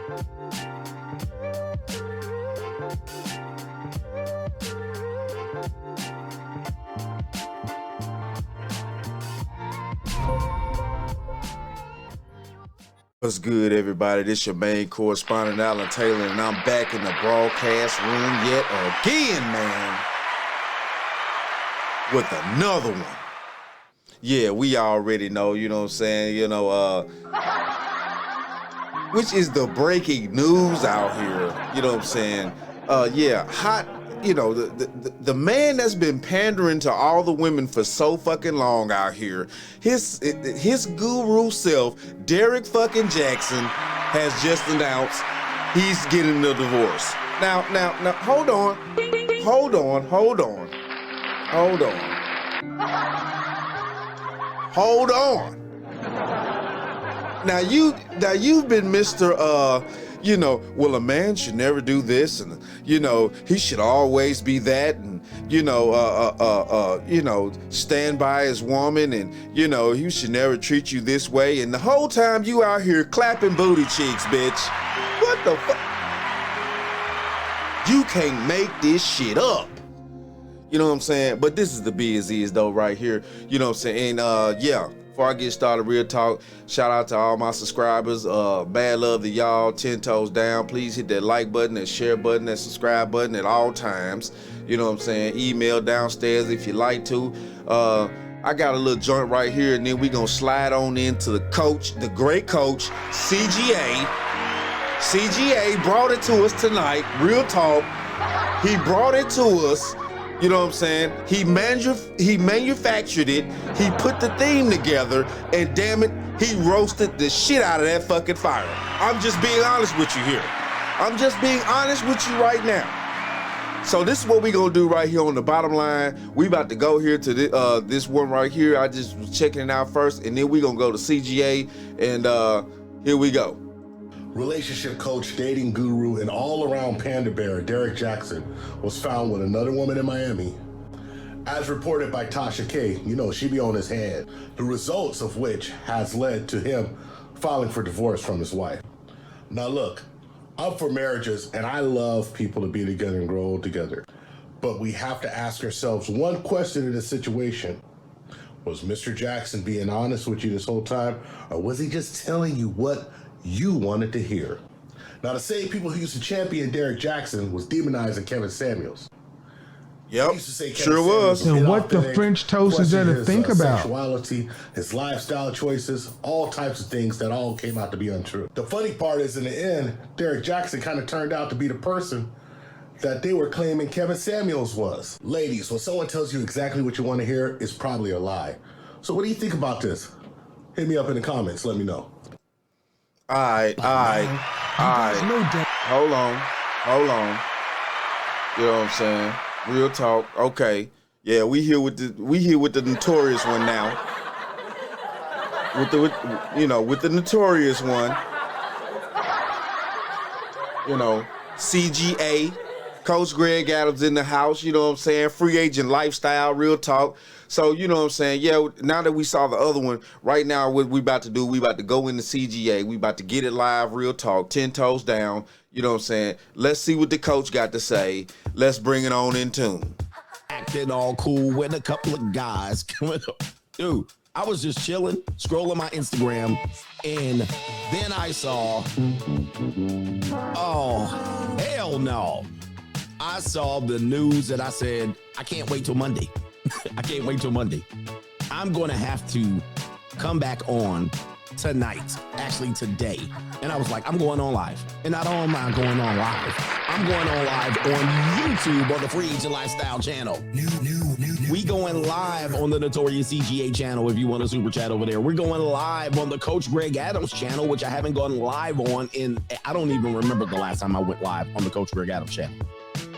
What's good, everybody? This your main correspondent, Alan Taylor, and I'm back in the broadcast room yet again, man, with another one. Yeah, we already know, you know what I'm saying, which is the breaking news out here, you know what I'm saying? Hot, the man that's been pandering to all the women for so fucking long out here, his guru self, Derek fucking Jaxn, has just announced he's getting a divorce. Now, hold on. Now you've been Mr. Well, a man should never do this, and he should always be that, and stand by his woman, and he should never treat you this way. And the whole time you out here clapping booty cheeks, bitch. What the fuck? You can't make this shit up. You know what I'm saying? But this is the B as is though right here. You know what I'm saying? And before I get started, real talk, shout out to all my subscribers. Bad love to y'all, 10 toes down. Please hit that like button, that share button, that subscribe button at all times. You know what I'm saying? Email downstairs if you like to. I got a little joint right here, and then we gonna slide on into the coach, the great coach, CGA. CGA brought it to us tonight, real talk. He brought it to us. You know what I'm saying? He manufactured it. He put the theme together, and damn it, he roasted the shit out of that fucking fire. I'm just being honest with you here. I'm just being honest with you right now. So this is what we gonna do right here on the bottom line. We about to go here to this one right here. I just was checking it out first, and then we gonna go to CGA, and here we go. Relationship coach, dating guru, and all-around panda bear, Derek Jaxn, was found with another woman in Miami. As reported by Tasha K, she be on his head, the results of which has led to him filing for divorce from his wife. Now look, I'm for marriages, and I love people to be together and grow old together. But we have to ask ourselves one question in this situation. Was Mr. Jaxn being honest with you this whole time, or was he just telling you what you wanted to hear? Now, the same people who used to champion Derek Jaxn was demonizing Kevin Samuels. Yep, used to say Kevin sure was. And what the French toast is there to think about? Sexuality, his lifestyle choices, all types of things that all came out to be untrue. The funny part is, in the end, Derek Jaxn kind of turned out to be the person that they were claiming Kevin Samuels was. Ladies, when someone tells you exactly what you want to hear, it's probably a lie. So what do you think about this? Hit me up in the comments, let me know. All right. Hold on. You know what I'm saying? Real talk. Okay. Yeah, we here with the notorious one now. With the notorious one. CGA. Coach Greg Adams in the house, you know what I'm saying? Free agent lifestyle, real talk. So, you know what I'm saying? Yeah, now that we saw the other one, right now what we about to do, we about to go into CGA. We about to get it live, real talk, 10 toes down. You know what I'm saying? Let's see what the coach got to say. Let's bring it on in tune. Acting all cool with a couple of guys coming up. Dude, I was just chilling, scrolling my Instagram, and then I saw, oh, hell no. I saw the news that I said, I can't wait till Monday. I can't wait till Monday. I'm going to have to come back on tonight, actually today. And I was like, I'm going on live. And not only am I going on live, I'm going on live on YouTube on the Free Agent Lifestyle channel. We going live on the Notorious CGA channel if you want to super chat over there. We're going live on the Coach Greg Adams channel, which I haven't gone live on in, I don't even remember the last time I went live on the Coach Greg Adams channel.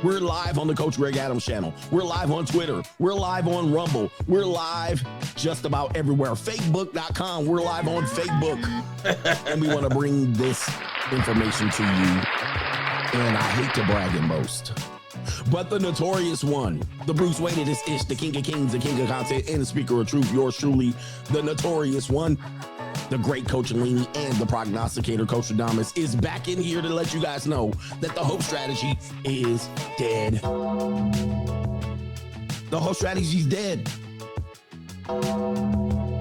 We're live on the Coach Greg Adams channel. We're live on Twitter. We're live on Rumble. We're live just about everywhere. Facebook.com. We're live on Facebook. And we want to bring this information to you. And I hate to brag and boast, but the notorious one, the Bruce Wayne of this ish, the king of kings, the king of content, and the speaker of truth, yours truly, the notorious one, The great Coach Alini and the prognosticator, Coach Adamas, is back in here to let you guys know that the hope strategy is dead. The hope strategy is dead.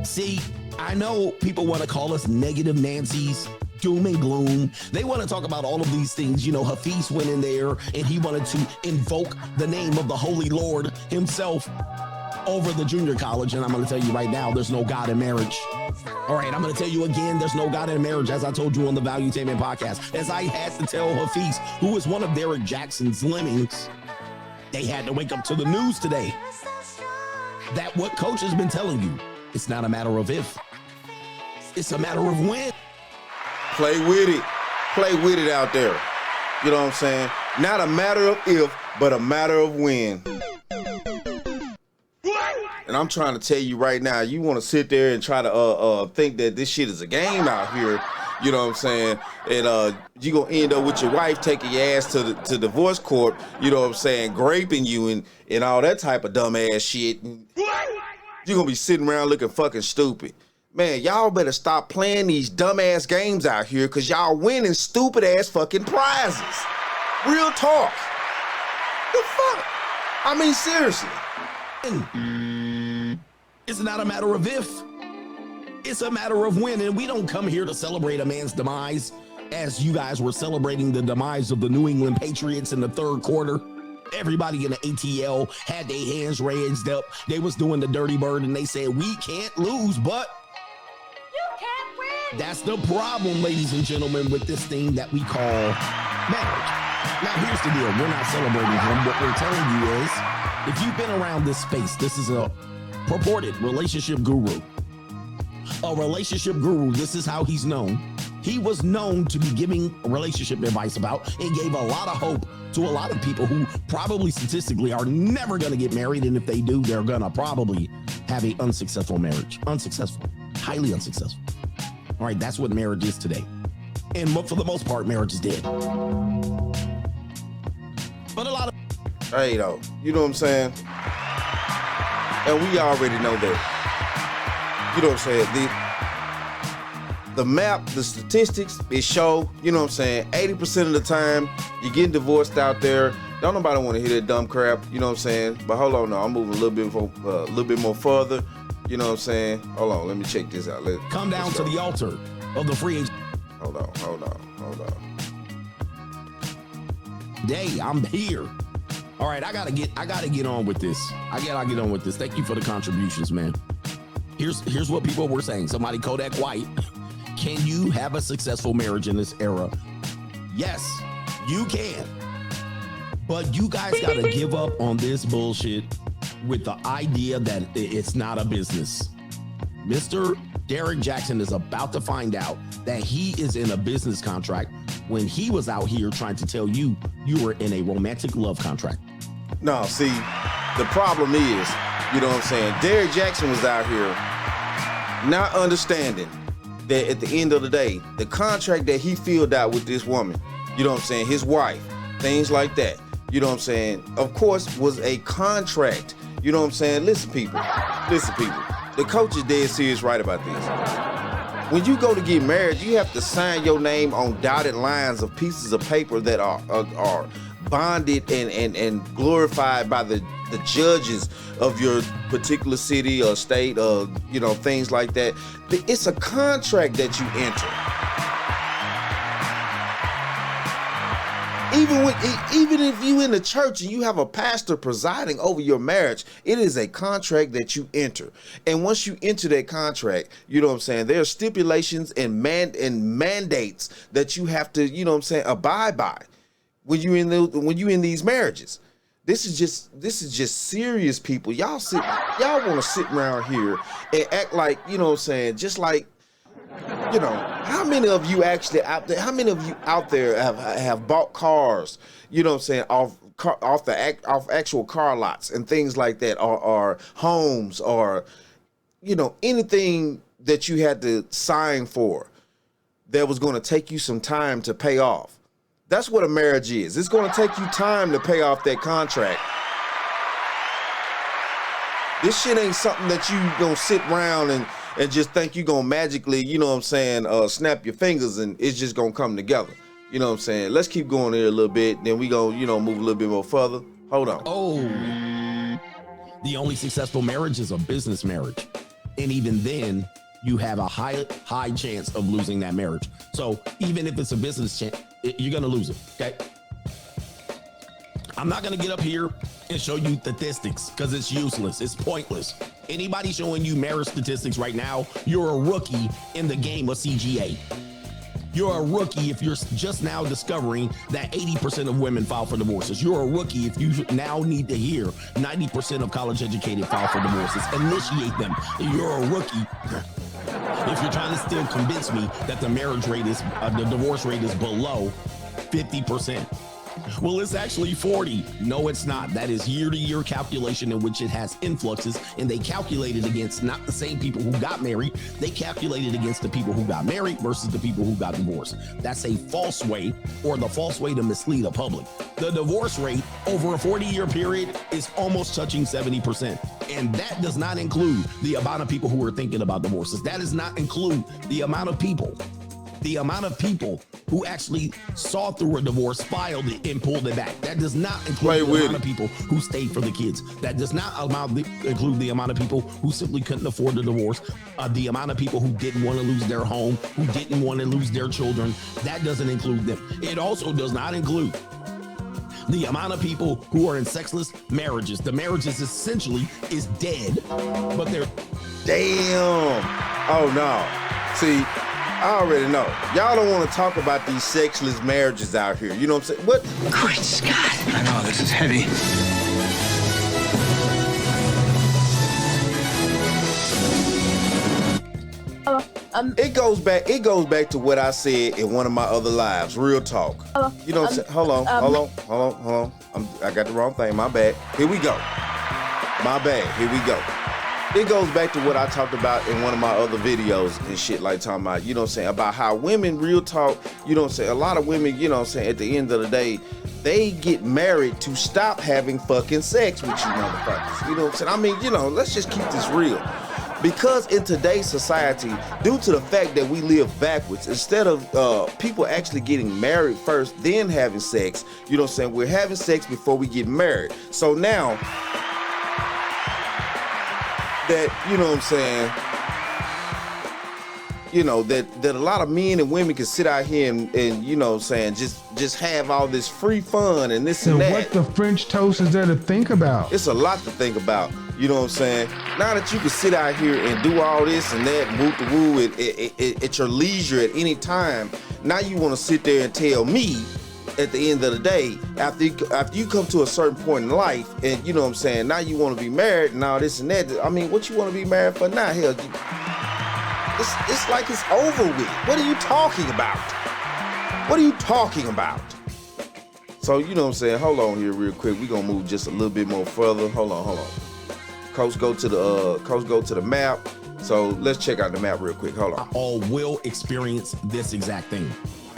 See, I know people want to call us negative Nancy's, doom and gloom. They want to talk about all of these things. You know, Hafiz went in there and he wanted to invoke the name of the Holy Lord himself over the junior college. And I'm going to tell you right now, there's no God in marriage. All right, I'm going to tell you again, there's no God in marriage, as I told you on the Valuetainment podcast. As I had to tell Hafiz, who is one of Derek Jaxn's lemmings, they had to wake up to the news today that what Coach has been telling you, it's not a matter of if, it's a matter of when. Play with it. Play with it out there. You know what I'm saying? Not a matter of if, but a matter of when. And I'm trying to tell you right now, you want to sit there and try to think that this shit is a game out here. You know what I'm saying? And you going to end up with your wife taking your ass to divorce court, you know what I'm saying, graping you and all that type of dumbass shit. You're going to be sitting around looking fucking stupid. Man, y'all better stop playing these dumbass games out here because y'all winning stupid ass fucking prizes. Real talk. The fuck? I mean, seriously. It's not a matter of if, it's a matter of when. And we don't come here to celebrate a man's demise as you guys were celebrating the demise of the New England Patriots in the third quarter. Everybody in the ATL had their hands raised up. They was doing the dirty bird and they said, we can't lose, but you can't win. That's the problem, ladies and gentlemen, with this thing that we call marriage. Now, here's the deal. We're not celebrating him. What we're telling you is, if you've been around this space, this is a purported relationship guru. A relationship guru, this is how he's known. He was known to be giving relationship advice about and gave a lot of hope to a lot of people who probably statistically are never going to get married. And if they do, they're going to probably have an unsuccessful marriage. Unsuccessful, highly unsuccessful. All right, that's what marriage is today. And for the most part, marriage is dead. But a lot of... Hey, though, you know what I'm saying? And we already know that. You know what I'm saying? The map, the statistics, it show, you know what I'm saying, 80% of the time, you're getting divorced out there. Don't nobody want to hear that dumb crap, you know what I'm saying? But hold on now, I'm moving a little bit more further, you know what I'm saying? Hold on, let me check this out. Come down to the altar of the free agent. Hold on. Day, I'm here. All right, I gotta get on with this. I gotta get on with this. Thank you for the contributions, man. Here's what people were saying. Somebody, Kodak White, can you have a successful marriage in this era? Yes, you can. But you guys gotta give up on this bullshit with the idea that it's not a business. Mr. Derek Jaxn is about to find out that he is in a business contract when he was out here trying to tell you you were in a romantic love contract. No, see, the problem is, you know what I'm saying, Derek Jaxn was out here not understanding that at the end of the day, the contract that he filled out with this woman, you know what I'm saying, his wife, things like that, you know what I'm saying, of course, was a contract. You know what I'm saying? Listen, people. The coach is dead serious right about this. When you go to get married, you have to sign your name on dotted lines of pieces of paper that are bonded and glorified by the judges of your particular city or state or, you know, things like that. It's a contract that you enter. Even if you in the church and you have a pastor presiding over your marriage, it is a contract that you enter. And once you enter that contract, you know what I'm saying, there are stipulations and mandates that you have to, you know what I'm saying, abide by when you in these marriages. This is just serious, people. Y'all want to sit around here and act like, you know what I'm saying, just like, you know, how many of you actually out there? How many of you out there have bought cars? You know what I'm saying, off actual car lots and things like that, or homes, or, you know, anything that you had to sign for that was going to take you some time to pay off. That's what a marriage is. It's going to take you time to pay off that contract. This shit ain't something that you gonna sit around and just think you gonna magically, you know what I'm saying, snap your fingers and it's just gonna come together. You know what I'm saying? Let's keep going here a little bit, then we gonna, you know, move a little bit more further. Hold on. Oh, the only successful marriage is a business marriage. And even then, you have a high chance of losing that marriage. So even if it's a business chance, you're gonna lose it, okay? I'm not gonna get up here and show you statistics because it's useless, it's pointless. Anybody showing you marriage statistics right now, you're a rookie in the game of CGA. You're a rookie if you're just now discovering that 80% of women file for divorces. You're a rookie if you now need to hear 90% of college educated file for divorces. Initiate them. You're a rookie if you're trying to still convince me that the marriage rate is, the divorce rate is below 50%. Well, it's actually 40. No, it's not. That is year-to-year calculation in which it has influxes, and they calculate it against not the same people who got married. They calculate it against the people who got married versus the people who got divorced. That's a false way, or the false way to mislead the public. The divorce rate over a 40-year period is almost touching 70%. And that does not include the amount of people who are thinking about divorces. That does not include the amount of people who actually saw through a divorce, filed it, and pulled it back. That does not include the amount of people who stayed for the kids. That does not include the amount of people who simply couldn't afford the divorce, the amount of people who didn't want to lose their home, who didn't want to lose their children. That doesn't include them. It also does not include the amount of people who are in sexless marriages. The marriages essentially is dead, but they're... Damn. Oh, no. See, I already know. Y'all don't want to talk about these sexless marriages out here. You know what I'm saying? What? Great Scott. I know, this is heavy. It goes back to what I said in one of my other lives. Real talk. You know what I'm saying? Hold on. I got the wrong thing. My bad. Here we go. Here we go. It goes back to what I talked about in one of my other videos and shit, like talking about, you know what I'm saying, about how women, real talk, you know what I'm saying, a lot of women, you know what I'm saying, at the end of the day, they get married to stop having fucking sex with you motherfuckers. You know what I'm saying? I mean, you know, let's just keep this real. Because in today's society, due to the fact that we live backwards, instead of people actually getting married first, then having sex, you know what I'm saying, we're having sex before we get married. So now, that, you know what I'm saying, you know, that a lot of men and women can sit out here and you know what I'm saying, just have all this free fun and this and that. What the French toast is there to think about? It's a lot to think about, you know what I'm saying? Now that you can sit out here and do all this and that, woo to woo at your leisure at any time, now you want to sit there and tell me at the end of the day, after you come to a certain point in life, and you know what I'm saying, now you want to be married and all this and that. I mean, what you want to be married for now? Hell, it's like it's over with. What are you talking about? What are you talking about? So, you know what I'm saying, hold on here real quick. We're going to move just a little bit more further. Hold on. Coach, go to the map. So let's check out the map real quick. Hold on. All will experience this exact thing.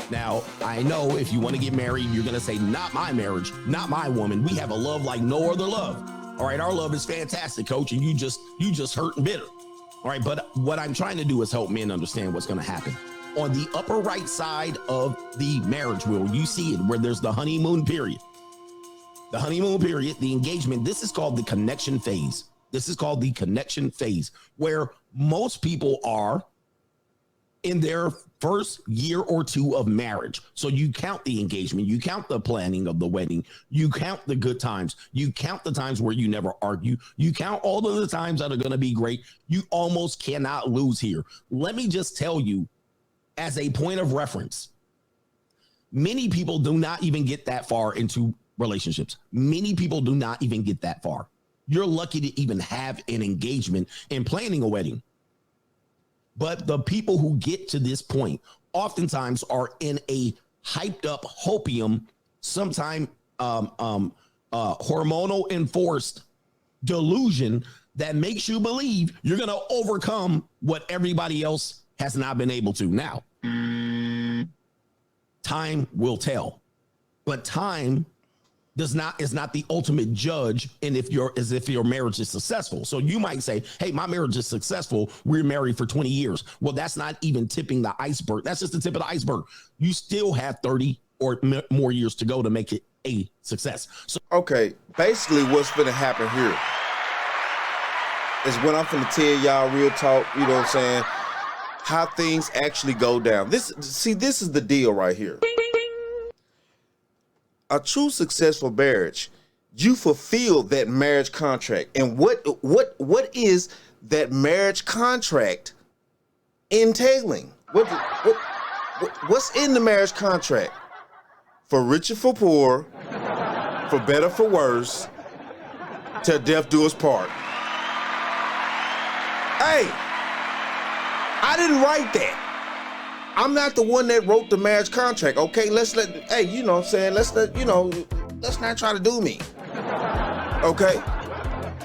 Now, I know if you want to get married, you're going to say, not my marriage, not my woman. We have a love like no other love. All right, our love is fantastic, coach, and you just hurt and bitter. All right, but what I'm trying to do is help men understand what's going to happen. On the upper right side of the marriage wheel, you see it where there's the honeymoon period. The honeymoon period, the engagement, this is called the connection phase. This is called the connection phase, where most people are in their first year or two of marriage. So you count the engagement, you count the planning of the wedding, you count the good times, you count the times where you never argue, you count all of the times that are going to be great. You almost cannot lose here. Let me just tell you, as a point of reference, many people do not even get that far into relationships. Many people do not even get that far. You're lucky to even have an engagement and planning a wedding. But the people who get to this point oftentimes are in a hyped up hopium, sometime hormonal enforced delusion that makes you believe you're going to overcome what everybody else has not been able to. Now, time will tell, but time is not the ultimate judge and if your marriage is successful. So you might say, hey, my marriage is successful. We're married for 20 years. Well, that's not even tipping the iceberg. That's just the tip of the iceberg. You still have 30 or more years to go to make it a success. So okay, basically what's gonna happen here is when I'm gonna tell y'all real talk, you know what I'm saying, how things actually go down. This is the deal right here. A true successful marriage, you fulfill that marriage contract. And what is that marriage contract entailing? What's in the marriage contract? For richer, for poor, for better, for worse, till death do us part. Hey, I didn't write that. I'm not the one that wrote the marriage contract. Okay, let's not try to do me. Okay,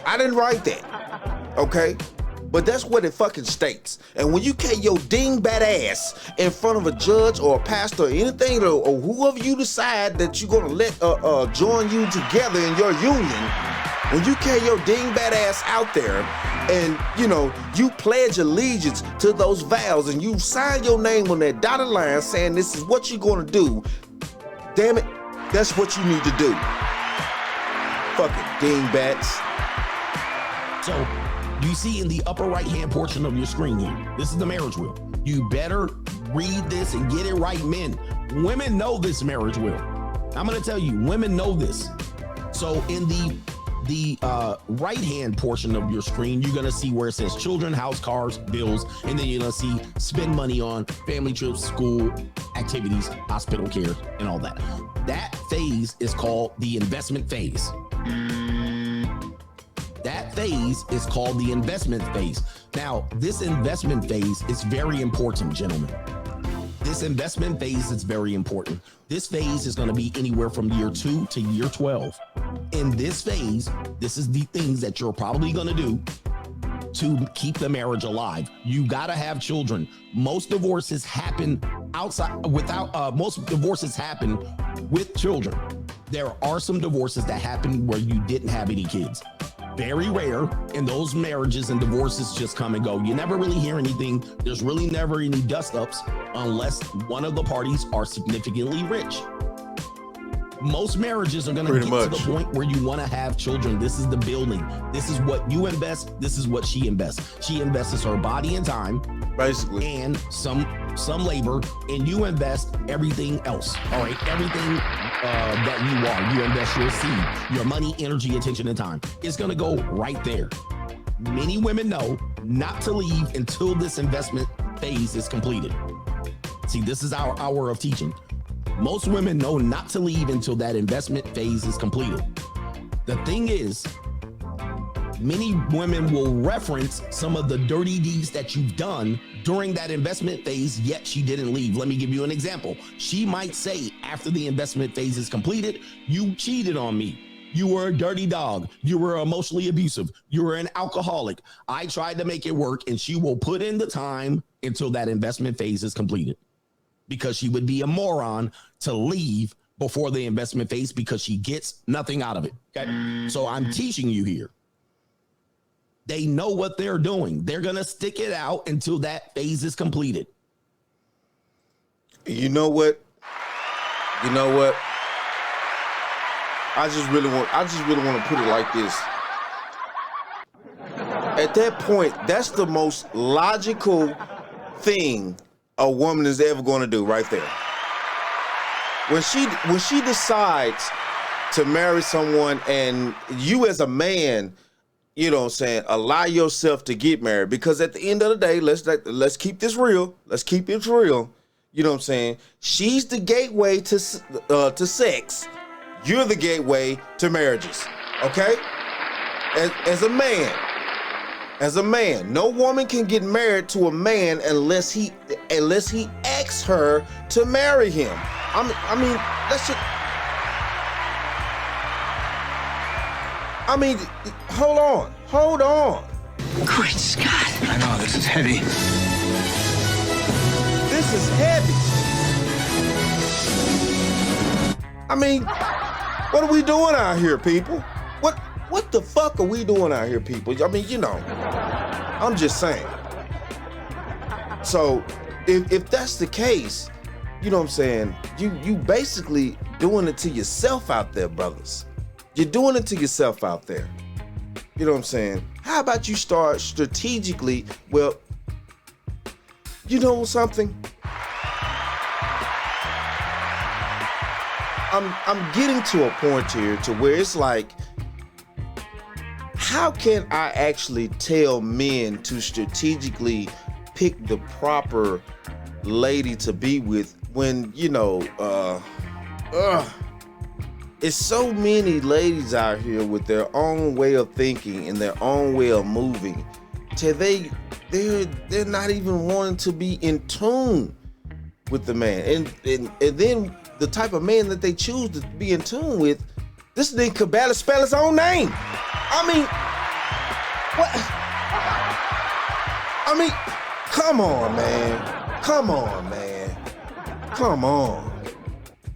I didn't write that. Okay, but that's what it fucking states. And when you carry your dingbat ass in front of a judge or a pastor or anything, or whoever you decide that you're gonna let join you together in your union, when you carry your dingbat ass out there and you pledge allegiance to those vows and you sign your name on that dotted line saying this is what you're gonna do, damn it, that's what you need to do. Fucking dingbats. So you see in the upper right hand portion of your screen here, this is the marriage will. You better read this and get it right, men. Women know this marriage will. I'm gonna tell you, women know this. So in the right hand portion of your screen, you're gonna see where it says children, house, cars, bills, and then you're gonna see spend money on family trips, school activities, hospital care, and all that. That phase is called the investment phase. That phase is called the investment phase. Now, this investment phase is very important, gentlemen. This investment phase is very important. This phase is going to be anywhere from year 2 to year 12. In this phase, this is the things that you're probably going to do to keep the marriage alive. You got to have children. Most divorces happen most divorces happen with children. There are some divorces that happen where you didn't have any kids. Very rare, and those marriages and divorces just come and go. You never really hear anything. There's really never any dust-ups unless one of the parties are significantly rich. Most marriages are going to get to the point where you want to have children. This is the building. This is what you invest. This is what she invests. She invests her body and time, basically, and some labor, and you invest everything else. All right, everything that you are. You invest your seed, your money, energy, attention, and time. It's going to go right there. Many women know not to leave until this investment phase is completed. See, this is our hour of teaching. Most women know not to leave until that investment phase is completed. The thing is, many women will reference some of the dirty deeds that you've done during that investment phase, yet she didn't leave. Let me give you an example. She might say after the investment phase is completed, you cheated on me. You were a dirty dog. You were emotionally abusive. You were an alcoholic. I tried to make it work, and she will put in the time until that investment phase is completed, because she would be a moron to leave before the investment phase because she gets nothing out of it. Okay? So I'm teaching you here. They know what they're doing. They're going to stick it out until that phase is completed. You know what? I just really want to put it like this. At that point, that's the most logical thing a woman is ever going to do right there. When she decides to marry someone, and you as a man, you know what I'm saying, allow yourself to get married, because at the end of the day, let's keep this real. Let's keep it real. You know what I'm saying? She's the gateway to sex. You're the gateway to marriages. Okay? As a man, no woman can get married to a man unless he asks her to marry him. I mean, that's just. I mean, hold on. Great Scott. I know, this is heavy. This is heavy. I mean, What are we doing out here, people? What the fuck are we doing out here, people? I mean, I'm just saying. So if that's the case, you know what I'm saying? You basically doing it to yourself out there, brothers. You're doing it to yourself out there. You know what I'm saying? How about you start strategically? Well, you know something? I'm getting to a point here to where it's like, how can I actually tell men to strategically pick the proper lady to be with when, it's so many ladies out here with their own way of thinking and their own way of moving till they're not even wanting to be in tune with the man. And then the type of man that they choose to be in tune with, this nigga could barely spell his own name. I mean, what? I mean, come on, man. Come on, man. Come on.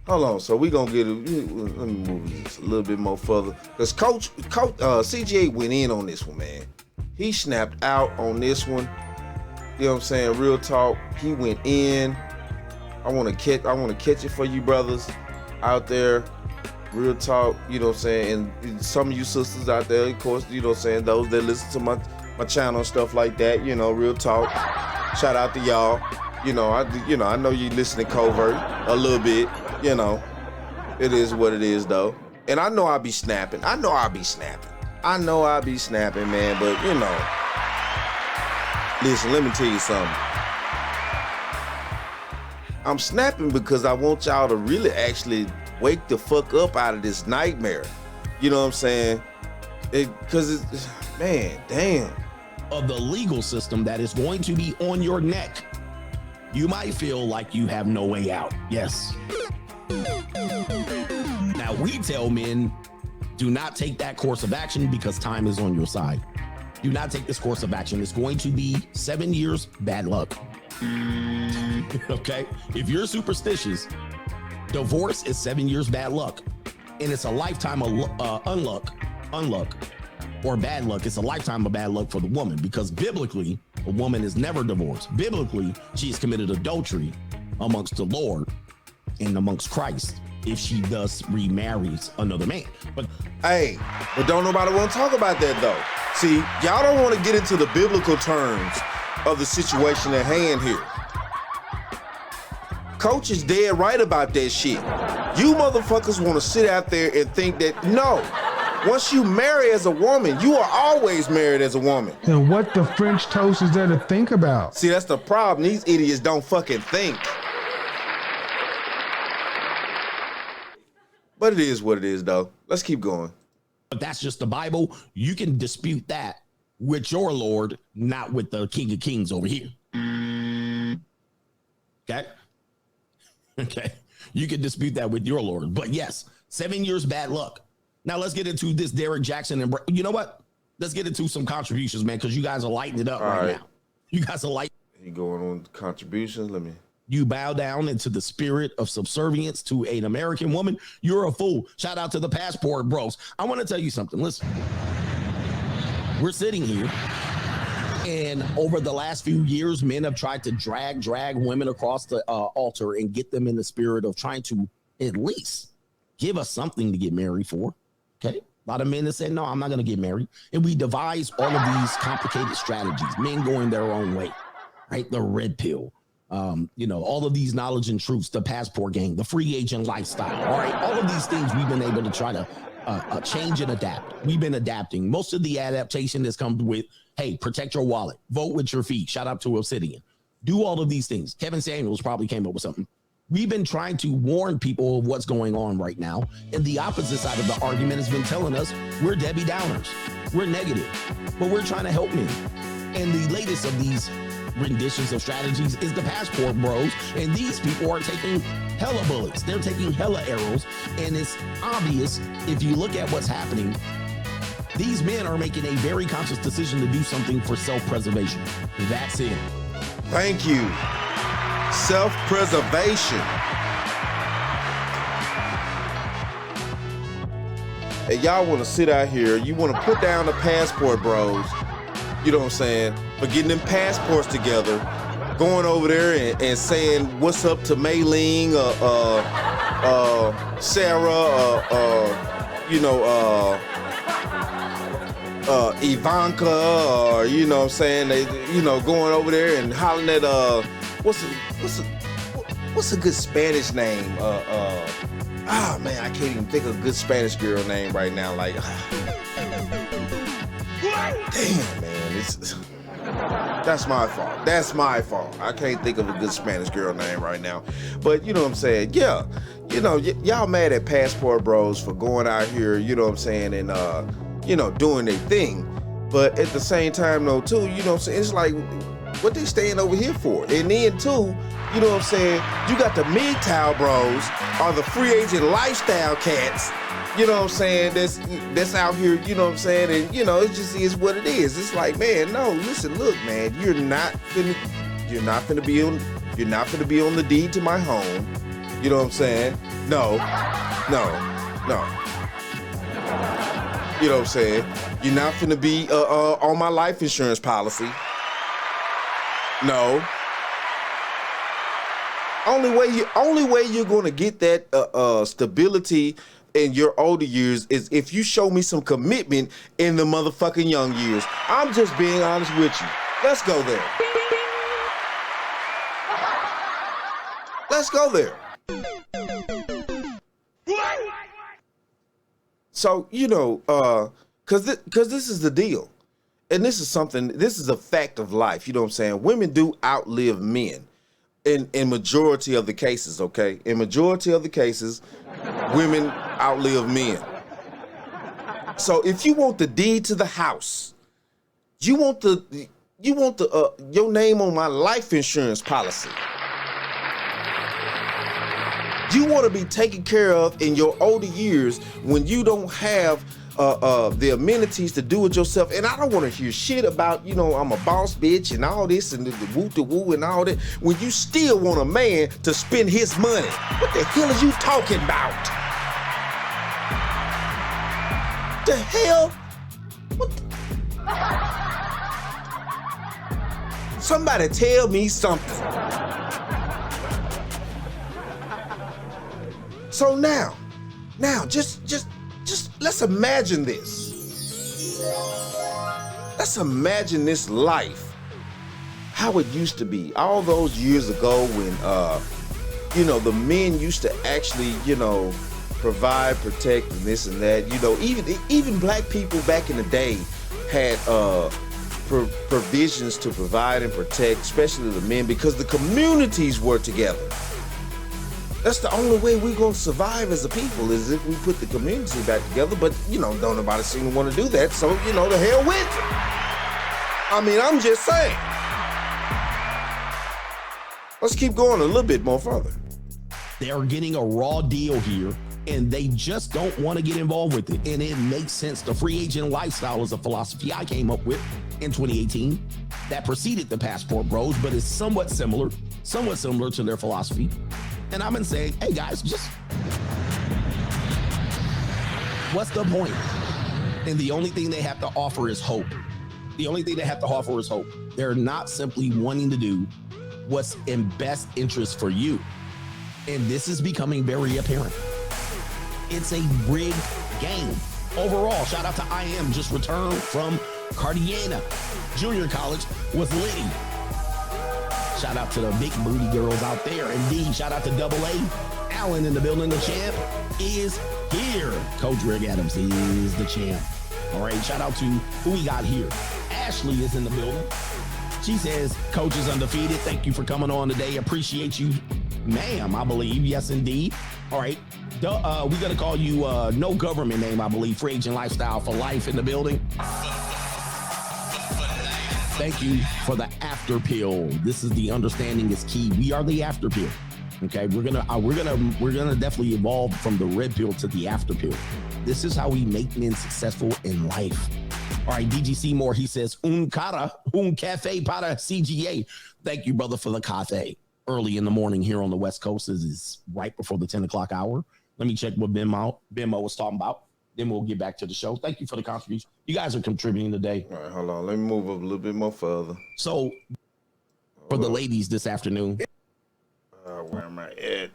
Hold on, so we gonna get let me move this a little bit more further. Because Coach CGA went in on this one, man. He snapped out on this one. You know what I'm saying? Real talk. He went in. I wanna catch it for you brothers out there. Real talk, you know what I'm saying? And some of you sisters out there, of course, you know what I'm saying, those that listen to my channel and stuff like that, real talk. Shout out to y'all. I know you listening covert a little bit, It is what it is though. And I know I'll be snapping. man, but listen, let me tell you something. I'm snapping because I want y'all to really actually wake the fuck up out of this nightmare. You know what I'm saying? Because man, damn. Of the legal system that is going to be on your neck. You might feel like you have no way out. Yes. Now we tell men, do not take that course of action because time is on your side. Do not take this course of action. It's going to be 7 years bad luck. Okay? If you're superstitious, divorce is 7 years bad luck. And it's a lifetime of unluck, or bad luck. It's a lifetime of bad luck for the woman because biblically, a woman is never divorced. Biblically, she has committed adultery amongst the Lord and amongst Christ if she thus remarries another man. But don't nobody want to talk about that though. See, y'all don't want to get into the biblical terms of the situation at hand here. Coach is dead right about that shit. You motherfuckers want to sit out there and think that, no, once you marry as a woman, you are always married as a woman. And what the French toast is there to think about? See, that's the problem. These idiots don't fucking think. But it is what it is, though. Let's keep going. But that's just the Bible. You can dispute that with your Lord, not with the King of Kings over here. Okay? Okay. You can dispute that with your Lord. But yes, 7 years bad luck. Now let's get into this Derek Jaxn. And you know what? Let's get into some contributions, man, because you guys are lighting it up right now. You guys are lighting. You going on contributions? Let me. You bow down into the spirit of subservience to an American woman. You're a fool. Shout out to the passport bros. I want to tell you something. Listen, we're sitting here. And over the last few years, men have tried to drag women across the altar and get them in the spirit of trying to at least give us something to get married for. Okay. A lot of men that say, no, I'm not going to get married. And we devise all of these complicated strategies, men going their own way, right? The red pill, all of these knowledge and truths, the passport game, the free agent lifestyle. All right. All of these things we've been able to try to change and adapt. We've been adapting. Most of the adaptation has come with, hey, protect your wallet, vote with your feet. Shout out to Obsidian. Do all of these things. Kevin Samuels probably came up with something. We've been trying to warn people of what's going on right now. And the opposite side of the argument has been telling us we're Debbie Downers. We're negative, but we're trying to help men. And the latest of these renditions of strategies is the passport bros. And these people are taking hella bullets. They're taking hella arrows. And it's obvious if you look at what's happening, these men are making a very conscious decision to do something for self-preservation. That's it. Thank you. Self-preservation. and y'all want to sit out here, you want to put down the passport bros, you know what I'm saying, for getting them passports together, going over there and saying what's up to Mei-Ling, Sarah, Ivanka, or you know what I'm saying, they, you know, going over there and hollering at what's a good Spanish name? Man, I can't even think of a good Spanish girl name right now. Like, damn, man, that's my fault. That's my fault. I can't think of a good Spanish girl name right now. But you know what I'm saying? Yeah, you know, y'all mad at passport bros for going out here, you know what I'm saying, and you know, doing their thing. But at the same time, though, too, you know what I'm saying, it's like, what they staying over here for? And then, too, you know what I'm saying, you got the MGTOW bros, or the free agent lifestyle cats, you know what I'm saying, that's out here, you know what I'm saying, and, you know, it just is what it is. It's like, man, no, listen, look, man, you're not finna be on the deed to my home, you know what I'm saying? No. You know what I'm saying? You're not finna be on my life insurance policy. No. Only way you're gonna get that stability in your older years is if you show me some commitment in the motherfucking young years. I'm just being honest with you. Let's go there. Let's go there. So, you know, cause this is the deal. And this is a fact of life, you know what I'm saying? Women do outlive men in majority of the cases, okay? In majority of the cases, women outlive men. So if you want the deed to the house, you want your name on my life insurance policy. You want to be taken care of in your older years when you don't have the amenities to do it yourself. And I don't want to hear shit about, you know, I'm a boss bitch and all this and the woo and all that, when you still want a man to spend his money. What the hell are you talking about? The hell? What the... Somebody tell me something. So now, just let's imagine this. Let's imagine this life, how it used to be all those years ago when, you know, the men used to actually, you know, provide, protect, and this and that. You know, even black people back in the day had provisions to provide and protect, especially the men, because the communities were together. That's the only way we're gonna survive as a people, is if we put the community back together. But, you know, don't nobody seem to want to do that. So, you know, the hell with it. I mean, I'm just saying. Let's keep going a little bit more further. They are getting a raw deal here, and they just don't want to get involved with it. And it makes sense. The free agent lifestyle is a philosophy I came up with in 2018 that preceded the passport bros, but is somewhat similar to their philosophy. And I've been saying, hey guys, just what's the point? And the only thing they have to offer is hope. They're not simply wanting to do what's in best interest for you. And this is becoming very apparent. It's a rigged game. Overall, shout out to IM, just returned from Cardiana Junior College with Liddy. Shout out to the big booty girls out there. Indeed, shout out to Double A. Allen in the building. The champ is here. Coach Rick Adams is the champ. All right, shout out to who we got here. Ashley is in the building. She says, Coach is undefeated. Thank you for coming on today. Appreciate you, ma'am, I believe. Yes, indeed. All right. We're going to call you no government name, I believe. Free agent lifestyle for life in the building. Thank you for the after pill. This is the understanding is key. We are the after pill. Okay, we're gonna definitely evolve from the red pill to the after pill. This is how we make men successful in life. All right, DGC Moore, he says, un café para CGA. Thank you, brother, for the cafe. Early in the morning here on the West Coast. This is right before the 10 o'clock hour. Let me check what Benmo was talking about. Then we'll get back to the show. Thank you for the contribution. You guys are contributing today. All right, hold on. Let me move up a little bit more further. So for the ladies this afternoon. Where am I at?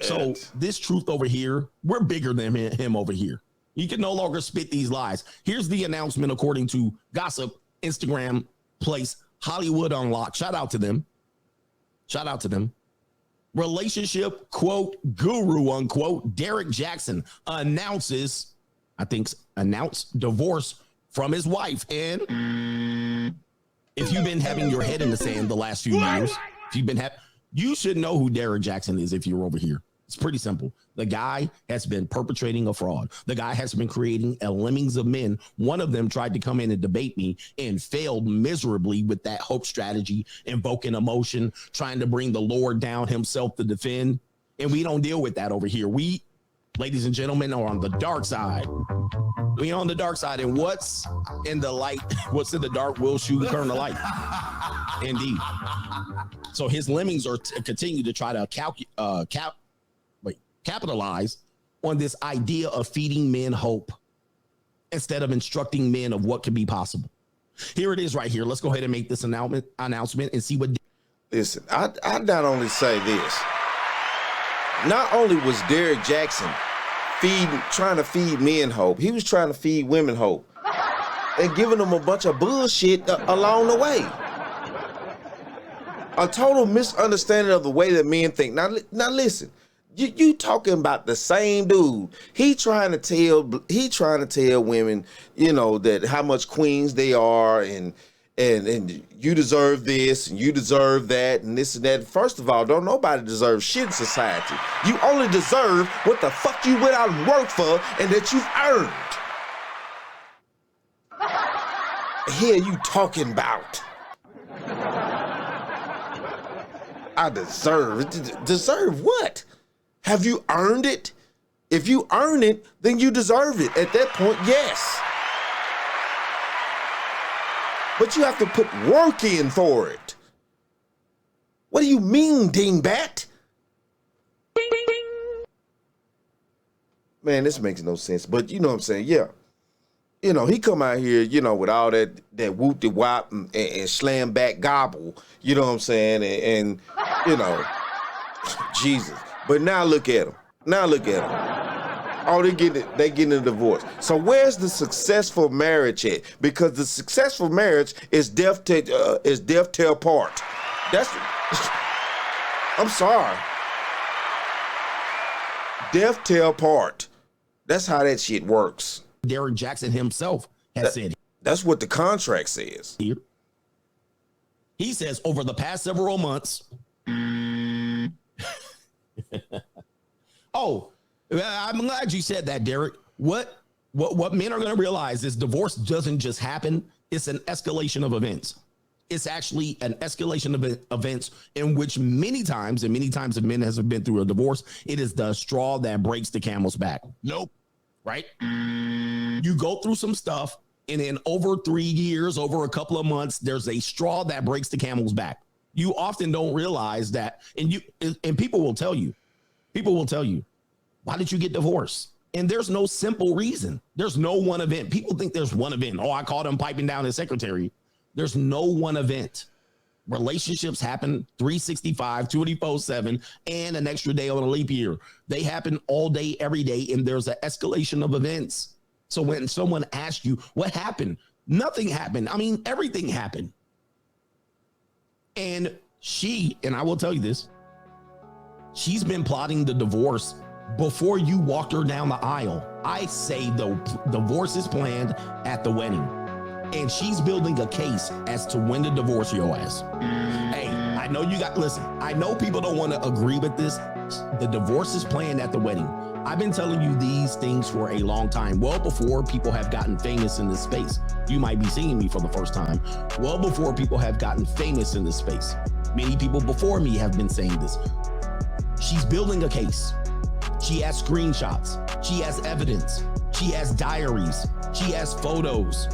So this truth over here, we're bigger than him over here. You can no longer spit these lies. Here's the announcement according to Gossip, Instagram place Hollywood Unlocked. Shout out to them. Relationship, quote, guru, unquote, Derek Jaxn announced divorce from his wife. And if you've been having your head in the sand the last few years, you should know who Derek Jaxn is if you're over here. It's pretty simple. The guy has been perpetrating a fraud. The guy has been creating a lemmings of men. One of them tried to come in and debate me and failed miserably with that hope strategy, invoking emotion, trying to bring the Lord down himself to defend. And we don't deal with that over here. We, ladies and gentlemen, are on the dark side. We on the dark side. And what's in the light, what's in the dark will turn the light. Indeed. So his lemmings are continue to try to capitalize on this idea of feeding men hope instead of instructing men of what could be possible. Here it is right here. Let's go ahead and make this announcement and see what. Listen, I not only say this. Not only was Derek Jaxn trying to feed men hope, he was trying to feed women hope and giving them a bunch of bullshit along the way. A total misunderstanding of the way that men think. Now listen. You talking about the same dude. He trying to tell women, you know, that how much queens they are and you deserve this and you deserve that and this and that. First of all, don't nobody deserve shit in society. You only deserve what the fuck you went out and worked for and that you've earned. Here you talking about. I deserve. Deserve what? Have you earned it? If you earn it, then you deserve it. At that point, yes. But you have to put work in for it. What do you mean, dingbat? Man, this makes no sense. But you know what I'm saying? Yeah. You know, he come out here, you know, with all that whoop-de-wop and slam back gobble. You know what I'm saying? And you know, Jesus. But now look at him. Oh, they getting a divorce. So where's the successful marriage at? Because the successful marriage is death till part. That's. I'm sorry. Death till part. That's how that shit works. Derek Jaxn himself has said. That's what the contract says. Here. He says over the past several months. Oh, I'm glad you said that, Derek. What men are going to realize is divorce doesn't just happen. It's an escalation of events. It's actually an escalation of events in which many times if men have been through a divorce, it is the straw that breaks the camel's back. Nope. Right? You go through some stuff, and in over 3 years, over a couple of months, there's a straw that breaks the camel's back. You often don't realize that, and people will tell you, why did you get divorced? And there's no simple reason. There's no one event. People think there's one event. Oh, I caught him piping down his secretary. There's no one event. Relationships happen 365, 24/7, and an extra day on a leap year. They happen all day, every day, and there's an escalation of events. So when someone asks you, what happened? Nothing happened. I mean, everything happened. And I will tell you this, she's been plotting the divorce before you walked her down the aisle. I say the divorce is planned at the wedding. And she's building a case as to when to divorce your ass. Hey, I know I know people don't want to agree with this. The divorce is planned at the wedding. I've been telling you these things for a long time, well before people have gotten famous in this space. You might be seeing me for the first time. Well before people have gotten famous in this space. Many people before me have been saying this. She's building a case. She has screenshots. She has evidence. She has diaries. She has photos.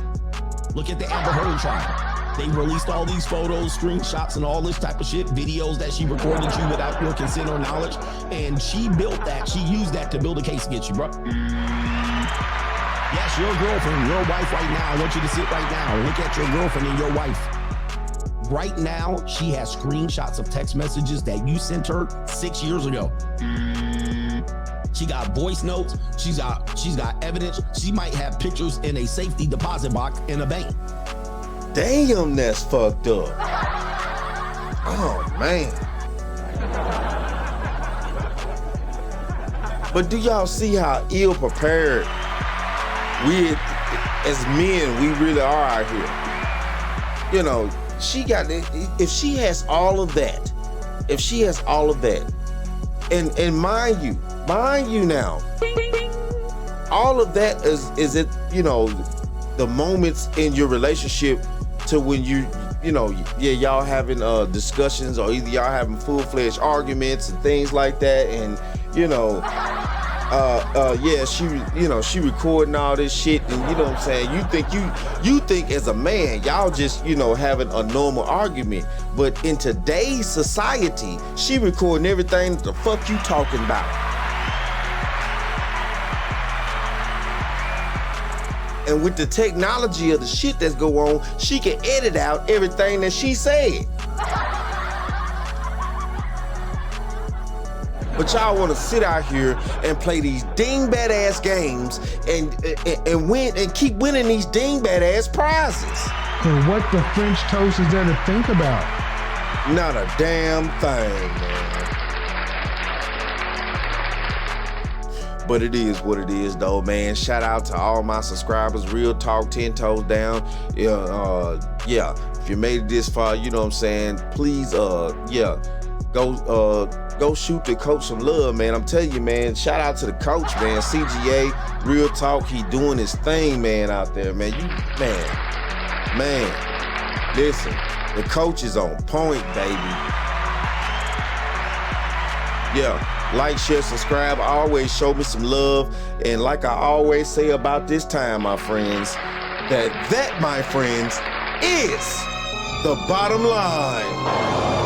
Look at the Amber Heard trial. They released all these photos, screenshots, and all this type of shit, videos that she recorded you without your consent or knowledge. And she built that. She used that to build a case against you, bro. Yes, your girlfriend, your wife right now. I want you to sit right now. Look at your girlfriend and your wife. Right now, she has screenshots of text messages that you sent her 6 years ago. She got voice notes. She's got evidence. She might have pictures in a safety deposit box in a bank. Damn, that's fucked up. Oh, man. But do y'all see how ill prepared we, as men, we really are out here? You know, if she has all of that, and mind you now, all of that is it, you know, the moments in your relationship to when y'all having discussions, or either y'all having full-fledged arguments and things like that, and you know, she recording all this shit, and you know what I'm saying, you think as a man y'all just, you know, having a normal argument, but in today's society she recording everything that the fuck you talking about. And with the technology of the shit that's go on, she can edit out everything that she said. But y'all want to sit out here and play these dingbat ass games and win and keep winning these dingbat ass prizes. And what the French toast is there to think about? Not a damn thing, man. But it is what it is, though, man. Shout out to all my subscribers. Real talk, 10 toes down. Yeah. If you made it this far, you know what I'm saying. Please, go shoot the coach some love, man. I'm telling you, man. Shout out to the coach, man. CGA, real talk. He doing his thing, man, out there, man. Man. Listen, the coach is on point, baby. Yeah. Like, share, subscribe. Always show me some love. And like I always say about this time, my friends, that, my friends, is the bottom line.